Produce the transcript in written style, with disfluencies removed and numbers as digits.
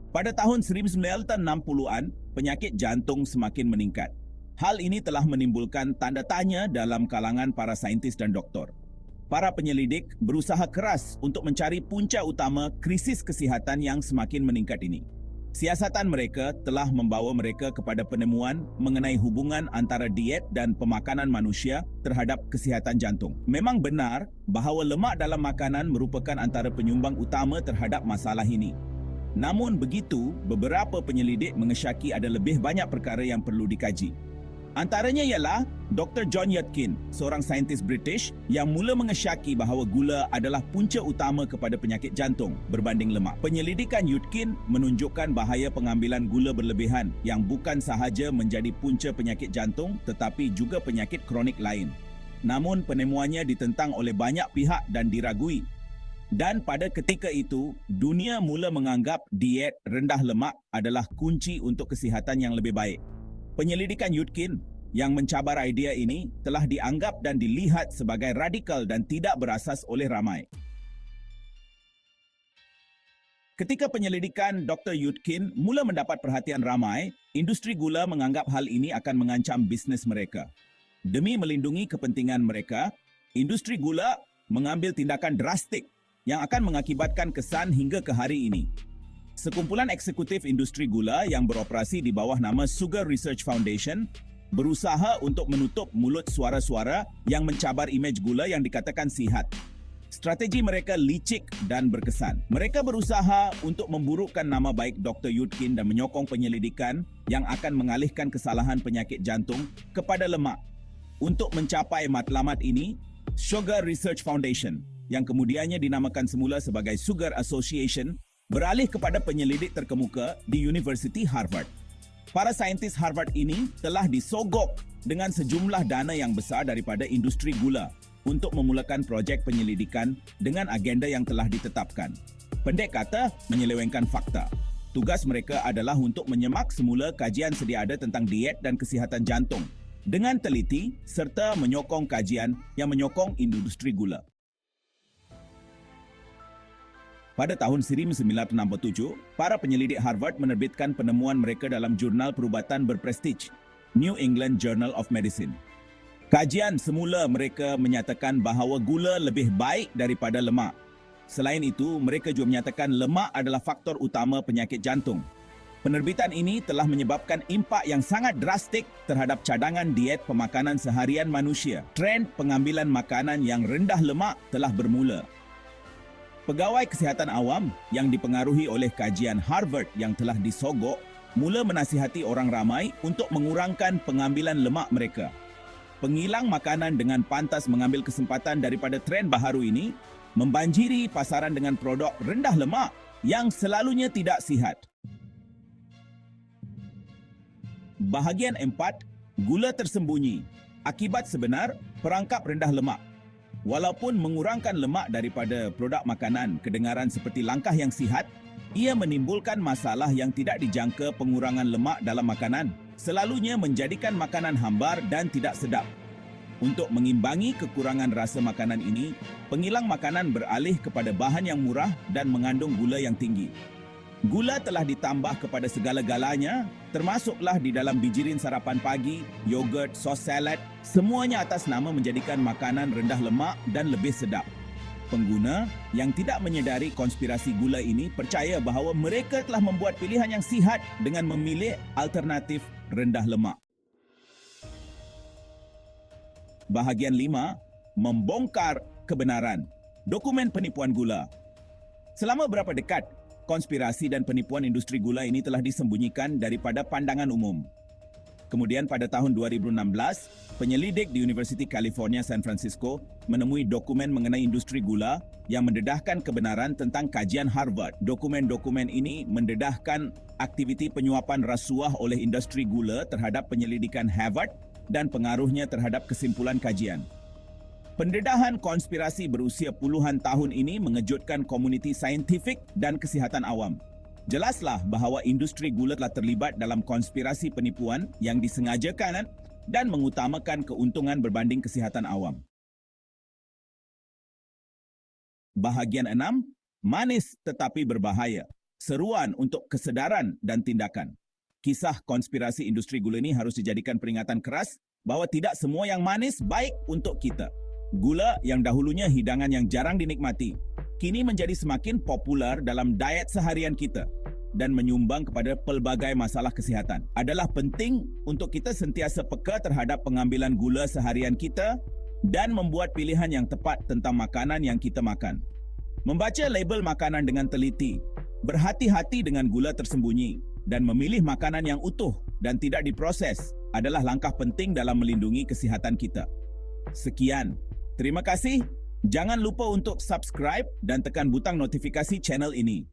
Pada tahun 1960-an, penyakit jantung semakin meningkat. Hal ini telah menimbulkan tanda tanya dalam kalangan para saintis dan doktor. Para penyelidik berusaha keras untuk mencari punca utama krisis kesihatan yang semakin meningkat ini. Siasatan mereka telah membawa mereka kepada penemuan mengenai hubungan antara diet dan pemakanan manusia terhadap kesihatan jantung. Memang benar bahawa lemak dalam makanan merupakan antara penyumbang utama terhadap masalah ini. Namun begitu, beberapa penyelidik mengesyaki ada lebih banyak perkara yang perlu dikaji. Antaranya ialah Dr. John Yudkin, seorang saintis British yang mula mengesyaki bahawa gula adalah punca utama kepada penyakit jantung berbanding lemak. Penyelidikan Yudkin menunjukkan bahaya pengambilan gula berlebihan yang bukan sahaja menjadi punca penyakit jantung tetapi juga penyakit kronik lain. Namun penemuannya ditentang oleh banyak pihak dan diragui. Dan pada ketika itu, dunia mula menganggap diet rendah lemak adalah kunci untuk kesihatan yang lebih baik. Penyelidikan Yudkin yang mencabar idea ini telah dianggap dan dilihat sebagai radikal dan tidak berasas oleh ramai. Ketika penyelidikan Dr. Yudkin mula mendapat perhatian ramai, industri gula menganggap hal ini akan mengancam bisnes mereka. Demi melindungi kepentingan mereka, industri gula mengambil tindakan drastik yang akan mengakibatkan kesan hingga ke hari ini. Sekumpulan eksekutif industri gula yang beroperasi di bawah nama Sugar Research Foundation berusaha untuk menutup mulut suara-suara yang mencabar imej gula yang dikatakan sihat. Strategi mereka licik dan berkesan. Mereka berusaha untuk memburukkan nama baik Dr. Yudkin dan menyokong penyelidikan yang akan mengalihkan kesalahan penyakit jantung kepada lemak. Untuk mencapai matlamat ini, Sugar Research Foundation yang kemudiannya dinamakan semula sebagai Sugar Association, beralih kepada penyelidik terkemuka di University Harvard. Para saintis Harvard ini telah disogok dengan sejumlah dana yang besar daripada industri gula untuk memulakan projek penyelidikan dengan agenda yang telah ditetapkan. Pendek kata, menyelewengkan fakta. Tugas mereka adalah untuk menyemak semula kajian sedia ada tentang diet dan kesihatan jantung dengan teliti serta menyokong kajian yang menyokong industri gula. Pada tahun 1967, para penyelidik Harvard menerbitkan penemuan mereka dalam jurnal perubatan berprestij, New England Journal of Medicine. Kajian semula mereka menyatakan bahawa gula lebih baik daripada lemak. Selain itu, mereka juga menyatakan lemak adalah faktor utama penyakit jantung. Penerbitan ini telah menyebabkan impak yang sangat drastik terhadap cadangan diet pemakanan seharian manusia. Trend pengambilan makanan yang rendah lemak telah bermula. Pegawai kesihatan awam yang dipengaruhi oleh kajian Harvard yang telah disogok mula menasihati orang ramai untuk mengurangkan pengambilan lemak mereka. Pengilang makanan dengan pantas mengambil kesempatan daripada trend baharu ini membanjiri pasaran dengan produk rendah lemak yang selalunya tidak sihat. Bahagian 4, gula tersembunyi. Akibat sebenar perangkap rendah lemak. Walaupun mengurangkan lemak daripada produk makanan kedengaran seperti langkah yang sihat, ia menimbulkan masalah yang tidak dijangka pengurangan lemak dalam makanan, selalunya menjadikan makanan hambar dan tidak sedap. Untuk mengimbangi kekurangan rasa makanan ini, pengilang makanan beralih kepada bahan yang murah dan mengandung gula yang tinggi. Gula telah ditambah kepada segala-galanya, termasuklah di dalam bijirin sarapan pagi, yogurt, sos salad, semuanya atas nama menjadikan makanan rendah lemak dan lebih sedap. Pengguna yang tidak menyedari konspirasi gula ini percaya bahawa mereka telah membuat pilihan yang sihat dengan memilih alternatif rendah lemak. Bahagian 5, membongkar kebenaran. Dokumen penipuan gula. Selama berapa dekad, konspirasi dan penipuan industri gula ini telah disembunyikan daripada pandangan umum. Kemudian pada tahun 2016, penyelidik di University California San Francisco menemui dokumen mengenai industri gula yang mendedahkan kebenaran tentang kajian Harvard. Dokumen-dokumen ini mendedahkan aktiviti penyuapan rasuah oleh industri gula terhadap penyelidikan Harvard dan pengaruhnya terhadap kesimpulan kajian. Pendedahan konspirasi berusia puluhan tahun ini mengejutkan komuniti saintifik dan kesihatan awam. Jelaslah bahawa industri gula telah terlibat dalam konspirasi penipuan yang disengajakan dan mengutamakan keuntungan berbanding kesihatan awam. Bahagian 6, manis tetapi berbahaya. Seruan untuk kesedaran dan tindakan. Kisah konspirasi industri gula ini harus dijadikan peringatan keras bahawa tidak semua yang manis baik untuk kita. Gula yang dahulunya hidangan yang jarang dinikmati, kini menjadi semakin popular dalam diet seharian kita dan menyumbang kepada pelbagai masalah kesihatan. Adalah penting untuk kita sentiasa peka terhadap pengambilan gula seharian kita dan membuat pilihan yang tepat tentang makanan yang kita makan. Membaca label makanan dengan teliti, berhati-hati dengan gula tersembunyi dan memilih makanan yang utuh dan tidak diproses adalah langkah penting dalam melindungi kesihatan kita. Sekian. Terima kasih. Jangan lupa untuk subscribe dan tekan butang notifikasi channel ini.